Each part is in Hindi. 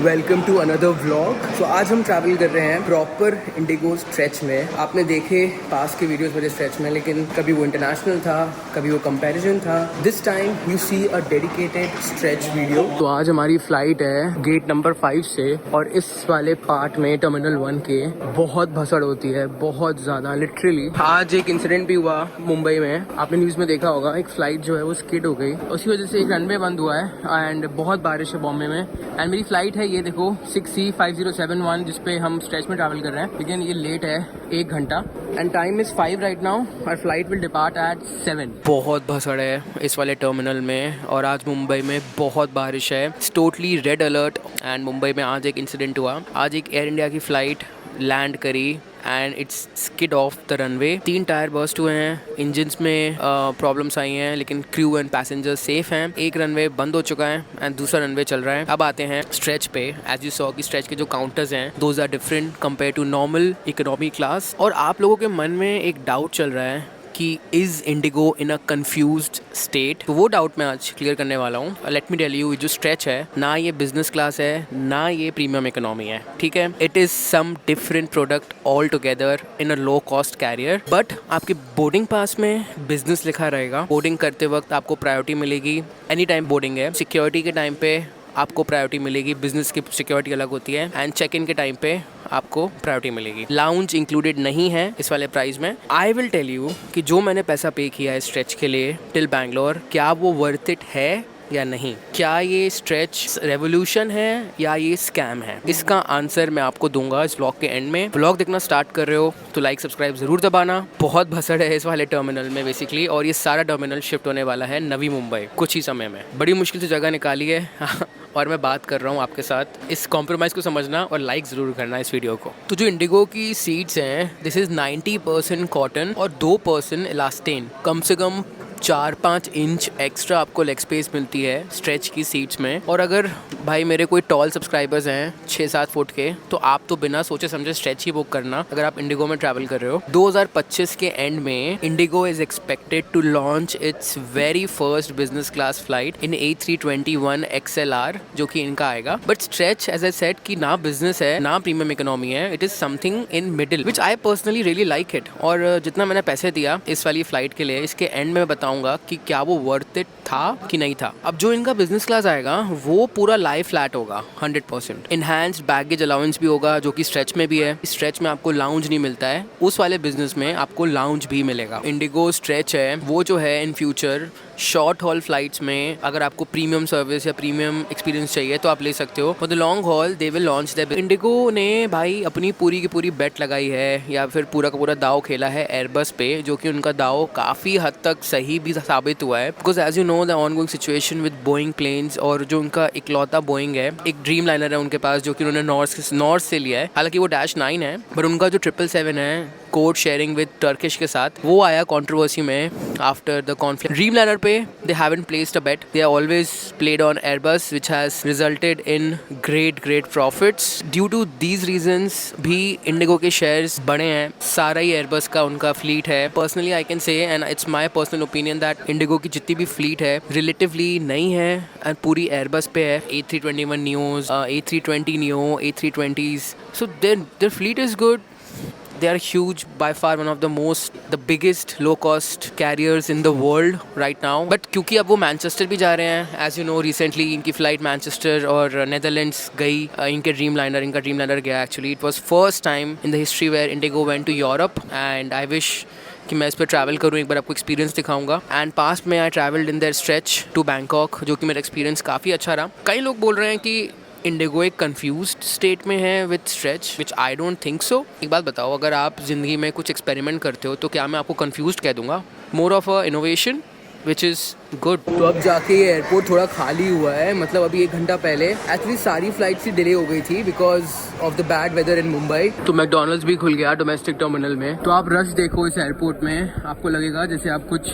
Welcome to another vlog. So आज हम ट्रैवल कर रहे हैं प्रॉपर इंडिगो स्ट्रेच में। आपने देखे पास के वीडियोस मेरे स्ट्रेच में, लेकिन कभी वो इंटरनेशनल था, कभी वो कंपैरिजन था। This time you see a dedicated stretch video. तो आज हमारी फ्लाइट है गेट नंबर 5 से, और इस वाले पार्ट में टर्मिनल 1 के बहुत भसड़ होती है, बहुत ज़्यादा लिटरली। आज एक इंसिडेंट भी हुआ मुंबई में, आपने न्यूज़ में देखा होगा। एक फ्लाइट जो है वो स्किड हो गई, उसकी वजह से एक रनवे बंद हुआ है एंड बहुत बारिश है बॉम्बे में। एंड मेरी फ्लाइट है ये देखो 6C5071 जिसपे हम स्ट्रेच में ट्रैवल कर रहे हैं, लेकिन ये लेट है 1 घंटा and time is 5 right now. और फ्लाइट विल डिपार्ट एट 7। बहुत भसड़ है इस वाले टर्मिनल में, और आज मुंबई में बहुत बारिश है। It's totally red alert. And Mumbai में आज एक इंसिडेंट हुआ। आज एक एयर इंडिया की फ़्लाइट लैंड करी and it's skid of the runway. 3 tyre burst हुए हैं, इंजन्स में प्रॉब्लम्स आई हैं, लेकिन क्रू एंड पैसेंजर्स सेफ हैं। एक रनवे बंद हो चुका है एंड दूसरा रनवे चल रहा है। अब आते हैं स्ट्रेच पे। एज यू सॉ कि स्ट्रेच के जो काउंटर्स हैं those are different compare to normal economy class. और आप लोगों के मन में एक डाउट चल रहा है कि is Indigo in a confused state, तो वो डाउट मैं आज क्लियर करने वाला हूँ। लेट मी टेल यू, जो स्ट्रेच है ना ये बिजनेस क्लास है ना ये प्रीमियम इकोनॉमी है, ठीक है। It is some different product all together in a low cost carrier. But आपके बोर्डिंग पास में बिजनेस लिखा रहेगा। बोर्डिंग करते वक्त आपको प्रायोरिटी मिलेगी। एनी टाइम बोर्डिंग है, सिक्योरिटी के टाइम पे आपको प्रायोरिटी मिलेगी, बिजनेस की सिक्योरिटी अलग होती है। एंड चेक इन के टाइम पे आपको प्रायोरिटी मिलेगी। लाउंज इंक्लूडेड नहीं है इस वाले प्राइस में। आई विल टेल यू कि जो मैंने पैसा पे किया है स्ट्रेच के लिए टिल बैंगलोर, क्या वो वर्थ इट है या नहीं। क्या ये स्ट्रेच रेवोल्यूशन है या ये स्कैम है, इसका आंसर मैं आपको दूंगा इस व्लॉग के एंड में। व्लॉग देखना स्टार्ट कर रहे हो तो लाइक सब्सक्राइब जरूर दबाना। बहुत भसड़ है इस वाले टर्मिनल में बेसिकली, और ये सारा टर्मिनल शिफ्ट होने वाला है नवी मुंबई कुछ ही समय में। बड़ी मुश्किल से जगह निकाली है और मैं बात कर रहा हूँ आपके साथ। इस कॉम्प्रोमाइज़ को समझना और लाइक ज़रूर करना इस वीडियो को। तो जो इंडिगो की सीट्स हैं, दिस इज़ 90% कॉटन और 2% इलास्टेन। कम से कम 4-5 इंच एक्स्ट्रा आपको लेग स्पेस मिलती है स्ट्रेच की सीट्स में। और अगर भाई मेरे कोई टॉल सब्सक्राइबर्स हैं 6-7 फुट के, तो आप तो बिना सोचे समझे स्ट्रेच ही बुक करना अगर आप इंडिगो में ट्रैवल कर रहे हो। 2025 के एंड में IndiGo is expected to launch its very first business class flight in A321 XLR, जो कि इनका आएगा। But stretch as I said कि ना बिजनेस है ना प्रीमियम इकोनॉमी है, it is something in middle which I personally really like it. और जितना मैंने पैसे दिया इस वाली फ्लाइट के लिए, इसके एंड में बताऊंगा कि क्या वो वर्थ इट था कि नहीं था। अब जो इनका बिजनेस क्लास आएगा वो पूरा लाइव फ्लैट होगा 100%। इनहैंस्ड बैगेज अलाउंस भी होगा, जो कि स्ट्रेच में भी है। स्ट्रेच में आपको लाउंज नहीं मिलता है, उस वाले बिजनेस में आपको लाउंज भी मिलेगा। इंडिगो स्ट्रेच है वो जो है in future short hall flights में अगर आपको प्रीमियम सर्विस या प्रीमियम एक्सपीरियंस चाहिए तो आप ले सकते हो। For the long haul they will launch that. Indigo ने भाई अपनी पूरी की पूरी बेट लगाई है या फिर पूरा का पूरा दाव खेला है एयरबस पे, जो कि उनका दाव काफ़ी हद तक सही भी साबित हुआ है। Because as you know the ongoing situation with Boeing planes, और जो उनका इकलौता बोइंग है, एक ड्रीम लाइनर है उनके पास जो कि उन्होंने नॉर्थ से लिया है। हालांकि वो -9 है, बट उनका जो 777 है कोड शेयरिंग विद टर्किश के साथ, वो आया कंट्रोवर्सी में after the conflict. Dream liner पे they haven't placed a bet. They have always played on Airbus, which has resulted in great profits. Due to these reasons भी Indigo के shares बढ़े हैं। सारा ही Airbus का उनका fleet है। Personally I can say and it's my personal opinion that Indigo की जितनी भी fleet है relatively नहीं है and पूरी Airbus पे है। A321 neos, A320 neo, A320s. So their fleet is good. They are huge, by far one of the biggest low-cost carriers in the world right now. But क्योंकि अब वो मैनचेस्टर भी जा रहे हैं, as you know recently इनकी फ्लाइट मैनचेस्टर और नेदरलैंड्स गई। इनका ड्रीम लाइनर गया actually. It was first time in the history where IndiGo went to Europe, and I wish कि मैं इस पर ट्रैवल करूँ, एक बार आपको एक्सपीरियंस दिखाऊंगा। एंड पास्ट में I travelled in their stretch to Bangkok, जो कि मेरा एक्सपीरियंस काफ़ी अच्छा रहा। कई लोग बोल रहे हैं कि इंडिगो एक कंफ्यूज्ड स्टेट में है with stretch, which I don't think so. एक बात बताओ, अगर आप ज़िंदगी में कुछ एक्सपेरिमेंट करते हो तो क्या मैं आपको कंफ्यूज्ड कह दूंगा? More of a innovation which is good. तो अब जाके ये एयरपोर्ट थोड़ा खाली हुआ है, मतलब अभी 1 घंटा पहले एक्चुअली सारी फ्लाइट्स ही डिले हो गई थी because of the bad weather in Mumbai. तो मैकडोनल्ड्स भी खुल गया डोमेस्टिक टर्मिनल में। तो आप रश देखो इस एयरपोर्ट में, आपको लगेगा जैसे आप कुछ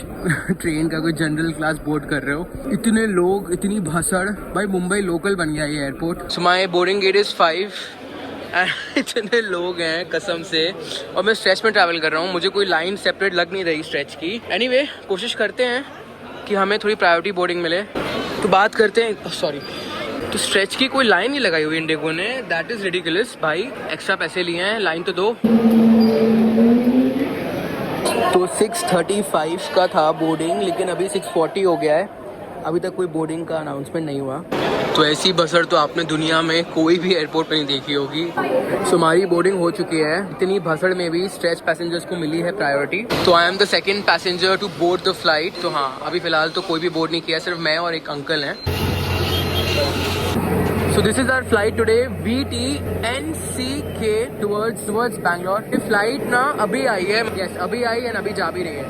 ट्रेन का कोई जनरल क्लास बोर्ड कर रहे हो। इतने लोग, इतनी भसड़, भाई मुंबई लोकल बन गया ये airport. So my boarding gate is 5 इतने लोग हैं कसम से, और मैं स्ट्रेच में ट्रैवल कर रहा हूँ। मुझे कोई लाइन सेपरेट लग नहीं रही स्ट्रेच की। एनीवे, कोशिश करते हैं कि हमें थोड़ी प्रायोरिटी बोर्डिंग मिले। तो बात करते हैं, सॉरी तो स्ट्रेच की कोई लाइन नहीं लगाई हुई इंडिगो ने, दैट इज रिडिकुलस भाई, एक्स्ट्रा पैसे लिए हैं, लाइन तो दो। तो 6:35 का था बोर्डिंग, लेकिन अभी 6:40 हो गया है, अभी तक कोई बोर्डिंग का अनाउंसमेंट नहीं हुआ। तो ऐसी बसर तो आपने दुनिया में कोई भी एयरपोर्ट पर नहीं देखी होगी। सो हमारी बोर्डिंग हो चुकी है, इतनी भसड़ में भी स्ट्रेच पैसेंजर्स को मिली है प्रायोरिटी। तो I am the second passenger to board the flight. तो हाँ, अभी फिलहाल तो कोई भी बोर्ड नहीं किया, सिर्फ मैं और एक अंकल हैं। So this is our flight today, VTNCK towards Bangalore। ये फ्लाइट ना अभी आई है, yes, अभी आई है, अभी जा भी रही है।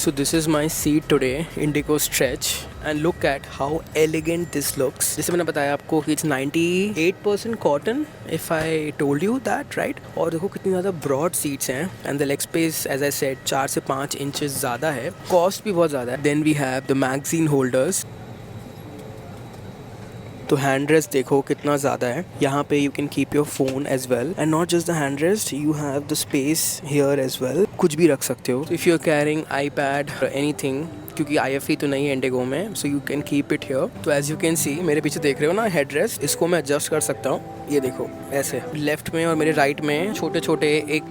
So this is my seat today, Indigo Stretch, and look at how elegant this looks. जैसे मैंने बताया आपको कि it's 98% cotton, if I told you that, right? और देखो कितनी ज़्यादा broad seats हैं, and the leg space, as I said, 4 से 5 inches ज़्यादा है, cost भी बहुत ज़्यादा है। Then we have the magazine holders। तो हैंड रेस्ट देखो कितना ज़्यादा है, यहाँ पे you can keep your phone as well, and not just the hand rest, you have the space here as well, कुछ भी रख सकते हो। If you are carrying iPad anything, क्योंकि IFE तो नहीं है इंडिगो में, so you can keep it here. तो एज यू कैन सी, मेरे पीछे देख रहे हो ना हेड रेस्ट, इसको मैं एडजस्ट कर सकता हूँ, ये देखो ऐसे। लेफ्ट में और मेरे राइट में छोटे छोटे एक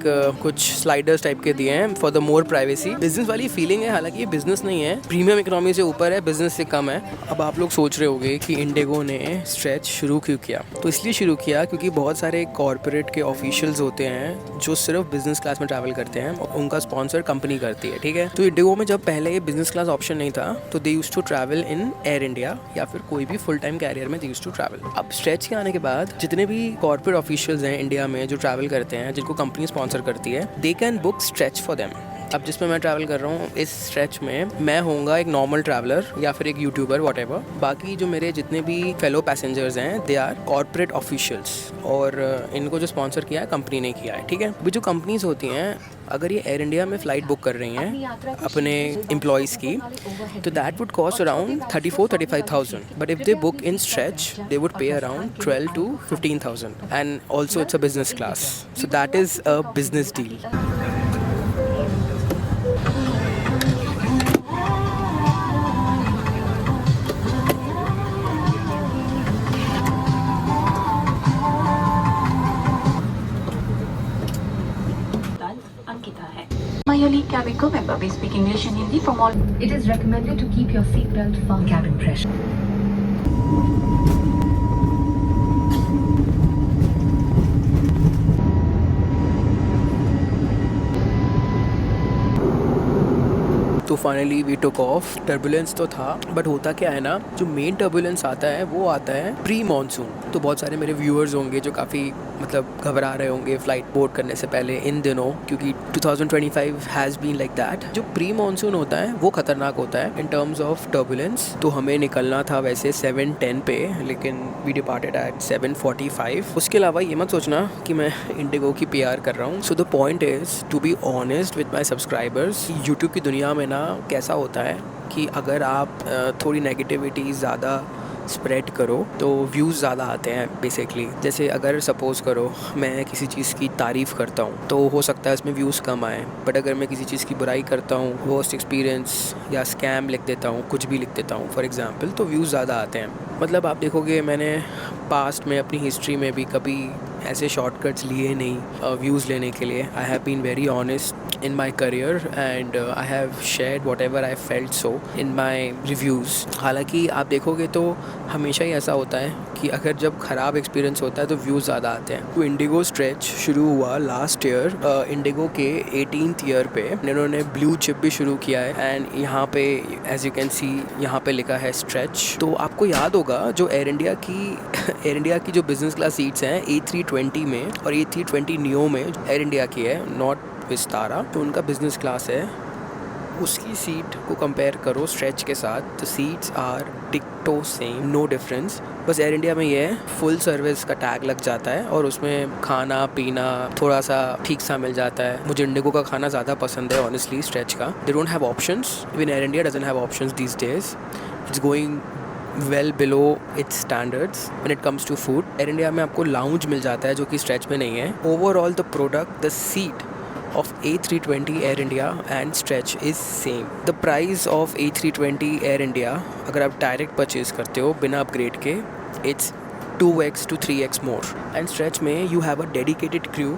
कुछ स्लाइडर्स टाइप के दिए हैं for the more privacy. Business वाली फीलिंग है, हालांकि ये बिजनेस नहीं है, प्रीमियम इकोनॉमी से ऊपर है, बिजनेस से कम है। अब आप लोग सोच रहे होंगे कि इंडिगो ने स्ट्रेच शुरू क्यों किया। तो इसलिए शुरू किया क्योंकि बहुत सारे कॉर्पोरेट के ऑफिशियल्स होते हैं जो सिर्फ बिजनेस क्लास में ट्रैवल करते हैं, उनका स्पॉन्सर कंपनी करती है, ठीक है। तो इंडिगो में जब पहले बिजनेस क्लास ऑप्शन नहीं था, तो they used to travel in Air India या फिर कोई भी फुल टाइम कैरियर में दे यूज्ड टू ट्रैवल। अब स्ट्रेच के आने के बाद जितने भी कॉर्पोरेट ऑफिशियल्स हैं इंडिया में जो ट्रैवल करते हैं, जिनको कंपनी स्पॉन्सर करती है, they can book stretch for them. अब जिसमें मैं ट्रैवल कर रहा हूँ, इस स्ट्रेच में मैं होऊंगा एक नॉर्मल ट्रैवलर या फिर एक यूट्यूबर, व्हाटएवर। बाकी जो मेरे जितने भी फेलो पैसेंजर्स हैं, दे आर कॉर्पोरेट ऑफिशियल्स, और इनको जो स्पॉन्सर किया है कंपनी ने किया है, ठीक है। अभी जो कंपनीज होती हैं, अगर ये एयर इंडिया में फ़्लाइट बुक कर रही हैं अपने एम्प्लॉयज़ की, तो that would cost around 34,000-35,000, but if they book in stretch they would pay around 12,000 to 15,000, and also it's a business class, so that is a business deal. Mayoli cabin crew member, we speak English and Hindi from all. It is recommended to keep your seatbelt firm. Cabin pressure. तो finally we took off. Turbulence तो था, बट होता क्या है ना, जो मेन टर्बुलेंस आता है वो आता है प्री मॉनसून। तो बहुत सारे मेरे व्यूअर्स होंगे जो काफ़ी घबरा रहे होंगे फ्लाइट बोर्ड करने से पहले इन दिनों, क्योंकि 2025 हैज़ बीन लाइक दैट। जो प्री मॉनसून होता है वो ख़तरनाक होता है इन टर्म्स ऑफ टर्बुलेंस। तो हमें निकलना था वैसे 7:10 पे, लेकिन वी डिपार्टेड एट 7:45। उसके अलावा ये मत सोचना कि मैं इंडिगो की PR कर रहा हूँ। So the point is to be honest with my subscribers. YouTube की दुनिया में ना कैसा होता है कि अगर आप थोड़ी नेगेटिविटी ज़्यादा स्प्रेड करो तो व्यूज़ ज़्यादा आते हैं बेसिकली। जैसे अगर सपोज़ करो मैं किसी चीज़ की तारीफ़ करता हूँ तो हो सकता है इसमें व्यूज़ कम आए, बट अगर मैं किसी चीज़ की बुराई करता हूँ, वर्स्ट एक्सपीरियंस या स्कैम लिख देता हूँ, कुछ भी लिख देता हूँ फॉर एग्ज़ाम्पल, तो व्यूज़ ज़्यादा आते हैं। मतलब आप देखोगे मैंने पास्ट में अपनी हिस्ट्री में भी कभी ऐसे शॉर्टकट्स लिए नहीं व्यूज़ लेने के लिए। I have been very honest in my career and I have shared whatever I felt so in my reviews. हालांकि आप देखोगे तो हमेशा ही ऐसा होता है कि अगर जब ख़राब एक्सपीरियंस होता है तो व्यूज़ ज़्यादा आते हैं। तो इंडिगो स्ट्रेच शुरू हुआ लास्ट ईयर, इंडिगो के 18th ईयर पे इन्होंने ब्लू चिप भी शुरू किया है, एंड यहाँ पे एज यू कैन सी यहाँ पे लिखा है स्ट्रेच। तो आपको याद होगा जो एयर इंडिया की जो बिज़नेस क्लास सीट्स हैं A320 में और A320 नियो में एयर इंडिया की है, नॉट विस्तारा, तो उनका बिज़नेस क्लास है, उसकी सीट को कंपेयर करो स्ट्रेच के साथ, तो सीट्स आर डिक्टो सेम, नो डिफरेंस, बस एयर इंडिया में ये है फुल सर्विस का टैग लग जाता है और उसमें खाना पीना थोड़ा सा ठीक सा मिल जाता है। मुझे इंडिगो का खाना ज़्यादा पसंद है ऑनेस्टली स्ट्रेच का। They don't have options, even air India doesn't have options these days. It's going well below its standards when it comes to food. Air India में आपको लाउंज मिल जाता है जो कि स्ट्रेच में नहीं है। Overall the product, the seat of A320 Air India and Stretch is same. The price of A320 Air India अगर आप डायरेक्ट परचेज करते हो बिना अपग्रेड के, it's 2x to 3x more. And Stretch में you have a dedicated crew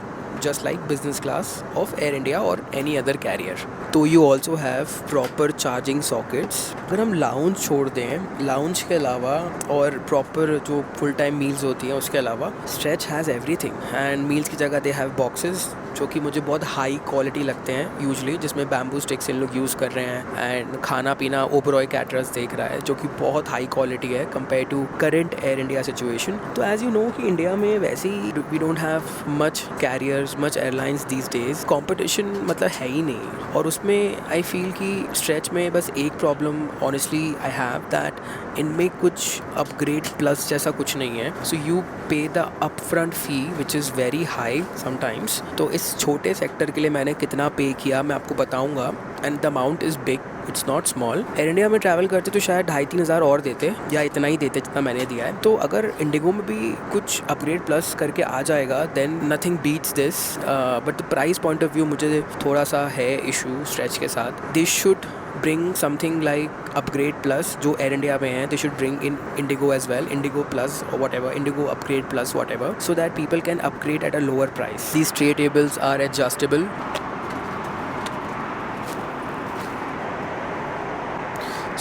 just like business class of Air India or any other carrier. तो you also have proper charging sockets. अगर हम लाउंज छोड़ दें, लाउंज के अलावा और प्रॉपर जो फुल टाइम मील्स होती हैं उसके अलावा stretch has everything. And meals की जगह दे हैव बॉक्सेस जो कि मुझे बहुत हाई क्वालिटी लगते हैं यूजुअली, जिसमें बैम्बू स्टिक्स इन लोग यूज़ कर रहे हैं। एंड खाना पीना ओबरॉय कैटरर्स देख रहा है जो कि बहुत हाई क्वालिटी है compare to current Air India situation. तो एज यू नो कि इंडिया में वैसे ही we don't have much carriers, much airlines these days. Competition मतलब है ही नहीं। और उसमें आई फील कि स्ट्रेच में बस एक problem honestly I have that इनमें कुछ अपग्रेड प्लस जैसा कुछ नहीं है। सो यू पे the upfront fee which is very high sometimes. तो इस छोटे सेक्टर के लिए मैंने कितना पे किया मैं आपको बताऊंगा। And the amount is big, it's not small. Air India में ट्रैवल करते तो शायद 2,500-3 हज़ार और देते या इतना ही देते जितना मैंने दिया है। तो अगर इंडिगो में भी कुछ अपग्रेड प्लस करके आ जाएगा then nothing beats this. But the price point of view मुझे थोड़ा सा है इशू स्ट्रेच के साथ। This should bring something like upgrade plus जो Air India में है, they should bring in Indigo as well, Indigo plus or whatever, Indigo upgrade plus whatever, so that people can upgrade at a lower price. These tray tables are adjustable.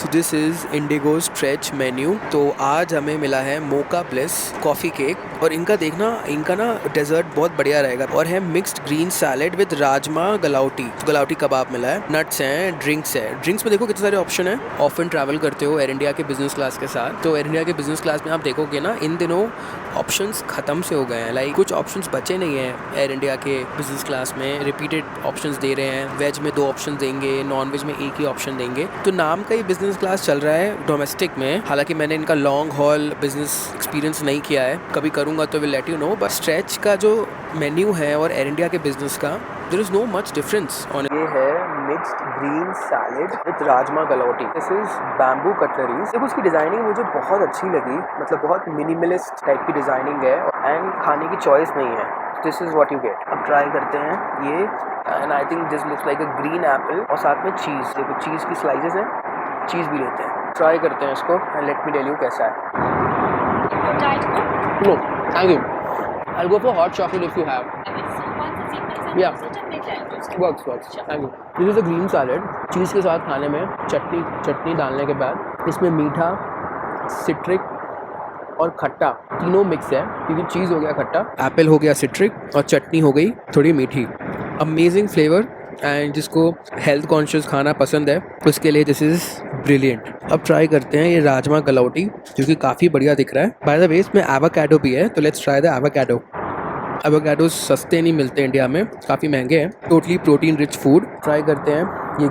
So this is Indigo Stretch menu. तो आज हमें मिला है मोका ब्लिस कॉफ़ी केक, और इनका देखना, इनका ना डेजर्ट बहुत बढ़िया रहेगा। और है mixed green salad with rajma galouti, तो गलाउटी कबाब मिला है, नट्स हैं, ड्रिंक्स है। ड्रिंक्स में देखो कितने सारे ऑप्शन है। ऑफन ट्रैवल करते हो एयर इंडिया के बिजनेस क्लास के साथ, तो एयर इंडिया के बिजनेस क्लास में आप देखोगे ना इन दिनों ऑप्शंस ख़त्म से हो गए हैं। लाइक कुछ ऑप्शंस बचे नहीं हैं एयर इंडिया के बिजनेस क्लास में। रिपीटेड ऑप्शंस दे रहे हैं, वेज में 2 ऑप्शन देंगे, नॉन वेज में 1 ही ऑप्शन देंगे। तो नाम का ही बिजनेस क्लास चल रहा है डोमेस्टिक में। हालांकि मैंने इनका लॉन्ग हॉल बिजनेस एक्सपीरियंस नहीं किया है, कभी करूँगा तो will let you know. But stretch का जो मेन्यू है और एयर इंडिया के बिजनेस का, there is no much difference on. ये है mixed green salad with rajma galouti. This is bamboo cutleries. देखो उसकी डिज़ाइनिंग मुझे बहुत अच्छी लगी, मतलब बहुत मिनिमलिस्ट टाइप की डिज़ाइनिंग है एंड खाने की चॉइस नहीं है। This is what you get. अब ट्राई करते हैं ये, and I think this looks like a green Apple और साथ में चीज़। देखो चीज़ की स्लाइसेस हैं, चीज़ भी लेते हैं। ट्राई करते हैं इसको and let me tell you कैसा है। No thank you, I'll go for hot chocolate if you have. Yeah, works. Thank you. This is a green salad. चीज़ के साथ खाने में चटनी डालने के बाद इसमें मीठा, सिट्रिक और खट्टा तीनों मिक्स है, क्योंकि चीज़ हो गया खट्टा, एप्पल हो गया सिट्रिक और चटनी हो गई थोड़ी मीठी। अमेजिंग फ्लेवर, एंड जिसको हेल्थ कॉन्शियस खाना पसंद है उसके लिए दिस इज़ ब्रिलियंट। अब ट्राई करते हैं ये राजमा गलाउटी जो कि काफ़ी बढ़िया दिख रहा है। बाय द वे इसमें एवोकाडो भी है, तो let's try the avocado. Avocado सस्ते नहीं मिलते इंडिया में, काफ़ी महंगे हैं। Totally protein rich food. Try करते हैं ये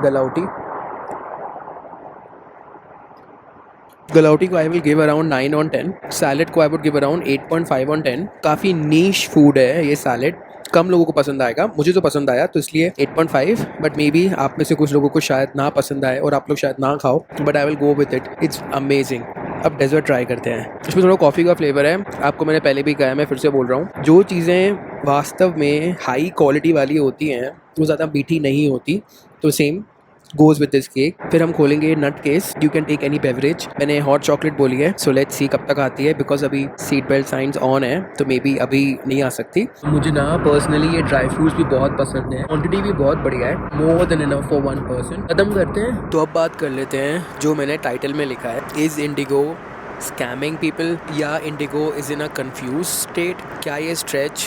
गलाउटी को I will give around 9 on 10। Salad को I would give around 8.5 on 10। काफ़ी नीश फूड है ये सैलेड, कम लोगों को पसंद आएगा, मुझे तो पसंद आया तो इसलिए 8.5। बट मे बी आप में से कुछ लोगों को शायद ना पसंद आए और आप लोग शायद ना खाओ, but I will go with it, it's amazing. अब डेजर्ट ट्राई करते हैं। इसमें थोड़ा कॉफ़ी का फ्लेवर है। आपको मैंने पहले भी कहा है, मैं फिर से बोल रहा हूँ, जो चीज़ें वास्तव में हाई क्वालिटी वाली होती हैं वो ज़्यादा मीठी नहीं होती। तो same goes with this cake। फिर हम खोलेंगे nut case. You can take any beverage. मैंने हॉट चॉकलेट बोली है, सो लेट्स सी कब तक आती है, बिकॉज अभी सीट बेल्ट साइंस ऑन है तो मे बी अभी नहीं आ सकती। मुझे ना पर्सनली ये ड्राई फ्रूट्स भी बहुत पसंद है, क्वांटिटी भी बहुत बढ़िया है, more than enough for 1 person। खत्म करते हैं। तो अब बात कर लेते हैं जो मैंने टाइटल में लिखा है, इज इंडिगो स्कैमिंग पीपल या IndiGo is in a confuse state. क्या ये स्ट्रेच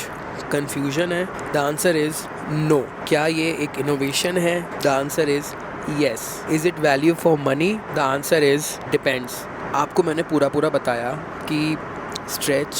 कंफ्यूजन है? The answer is no. क्या ये एक इनोवेशन है? The answer is yes। is it value for money? the answer is depends। आपको मैंने पूरा बताया कि स्ट्रेच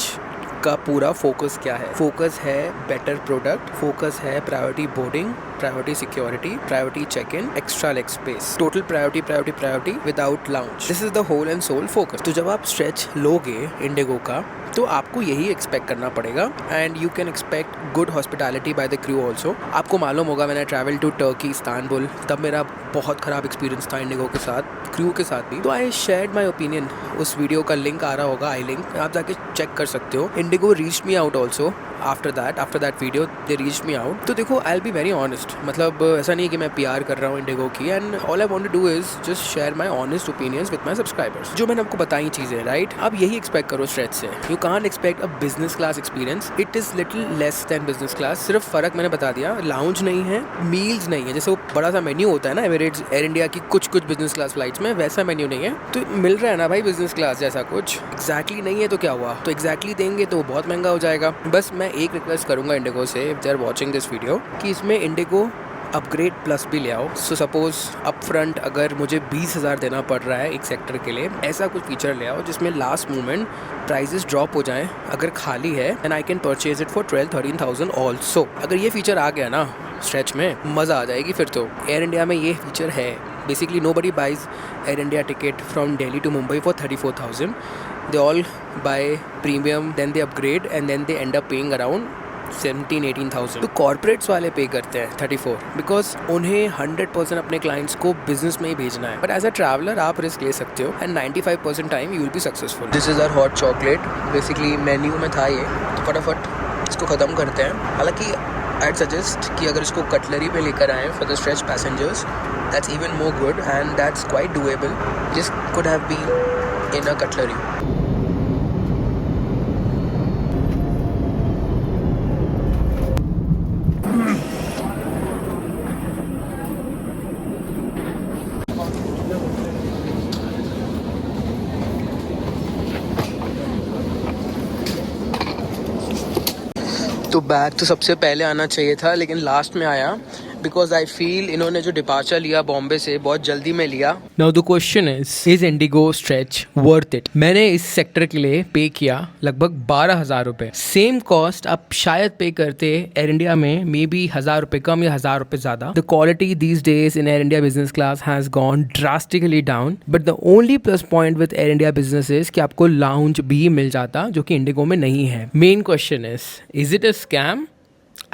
का पूरा फोकस क्या है। फोकस है बेटर प्रोडक्ट, फोकस है priority boarding, priority security, priority check-in, extra leg space, total priority without lounge. This is the whole and sole focus. तो जब आप stretch लोगे इंडिगो का तो आपको यही एक्सपेक्ट करना पड़ेगा and you can expect good hospitality by the crew also. आपको मालूम होगा मैंने ट्रैवल टू टर्की इस्तांबुल, तब मेरा बहुत ख़राब एक्सपीरियंस था इंडिगो के साथ, क्रू के साथ भी. तो आई शेयर्ड माई ओपिनियन. उस वीडियो का लिंक आ रहा होगा, आई लिंक, आप जाके चेक कर सकते हो. Indigo reached me out also after that video they reached me out. तो देखो I will be very honest, मतलब ऐसा नहीं कि मैं PR कर रहा हूँ इंडिगो की, and all I want to do is just share my honest opinions with my subscribers. जो मैंने आपको बताई चीज़ें, राइट, आप यही एक्सपेक्ट करो स्ट्रेच से. You can't expect a business class experience. It is little less than business class. सिर्फ फ़र्क मैंने बता दिया, लाउंज नहीं है, मील्स नहीं है. जैसे वो बड़ा सा मेन्यू होता है ना एमिरेट्स, एयर इंडिया की कुछ बिजनेस क्लास फ्लाइट्स में, वैसा मेन्यू नहीं है. तो मिल रहा है ना भाई बिजनेस क्लास जैसा कुछ. एग्जैक्टली नहीं है तो क्या हुआ, तो एग्जैक्टली देंगे तो बहुत महंगा हो जाएगा. बस मैं एक रिक्वेस्ट करूँगा इंडिगो से, if they are watching this video, कि इसमें इंडिगो अपग्रेड प्लस भी ले आओ. सो सपोज अप फ्रंट अगर मुझे 20,000 देना पड़ रहा है एक सेक्टर के लिए, ऐसा कुछ फीचर ले आओ जिसमें लास्ट मोमेंट प्राइजेस ड्रॉप हो जाएं अगर खाली है, and I can purchase it for 12-13,000 also. अगर ये फीचर आ गया ना स्ट्रेच में, मज़ा आ जाएगी फिर तो. एयर इंडिया में ये फीचर है. Basically nobody buys Air India ticket from Delhi to Mumbai for 34,000. They all buy premium, then they upgrade, and then they end up paying around 17-18,000. तो कॉर्पोरेट्स वाले पे करते हैं 34, बिकॉज उन्हें 100% अपने क्लाइंट्स को बिजनेस में ही भेजना है. बट एज अ ट्रैवलर आप रिस्क ले सकते हो, and 95% time you will be successful. This is our hot chocolate. Basically menu में था ये, तो फटाफट इसको ख़त्म करते हैं. हालांकि I'd suggest कि अगर इसको कटलरी पे लेकर आएँ for the stretch passengers, that's even more good and that's quite doable. This could have been in a cutlery. तो बैग तो सबसे पहले आना चाहिए था, लेकिन लास्ट में आया, बिकॉज आई फील इन्होंने जो डिपार्चर लिया बॉम्बे से बहुत जल्दी में लिया. Now the question is Indigo stretch worth it? मैंने इस सेक्टर के लिए पे किया लगभग 12,000 रुपये. सेम कॉस्ट आप शायद पे करते एयर इंडिया में, मे बी 1,000 रुपये कम या 1,000 रुपये ज़्यादा. The quality these days in Air India business class has gone drastically down, but the only plus point with air India business is कि आपको लाउंज भी मिल जाता, जो कि इंडिगो में नहीं है. Main question is it a scam?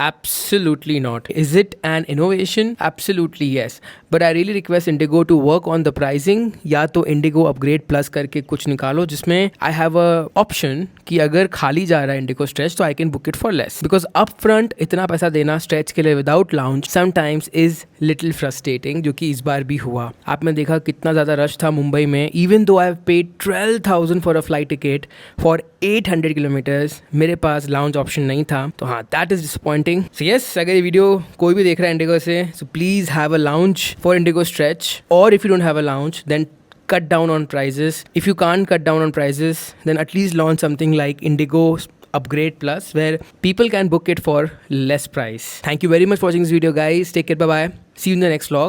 Absolutely not. Is it an innovation? Absolutely yes. But I really request Indigo to work on the pricing. या तो Indigo Upgrade Plus करके कुछ निकालो जिसमें I have a option कि अगर खाली जा रहा है Indigo Stretch तो I can book it for less. Because upfront इतना पैसा देना Stretch के लिए without lounge sometimes is little frustrating, जो कि इस बार भी हुआ. आपने देखा कितना ज़्यादा रश था मुंबई में. Even though I have paid 12,000 for a flight ticket for 800 kilometers, मेरे पास lounge option नहीं था. तो हाँ, that is disappointing. So yes, अगर ये वीडियो कोई भी देख रहा है इंडिगो से, so please have a lounge for Indigo Stretch, or if you don't have a lounge, then cut down on prices. If you can't cut down on prices, then at least launch something like Indigo Upgrade Plus, where people can book it for less price. Thank you very much for watching this video, guys. Take care, bye bye. See you in the next vlog.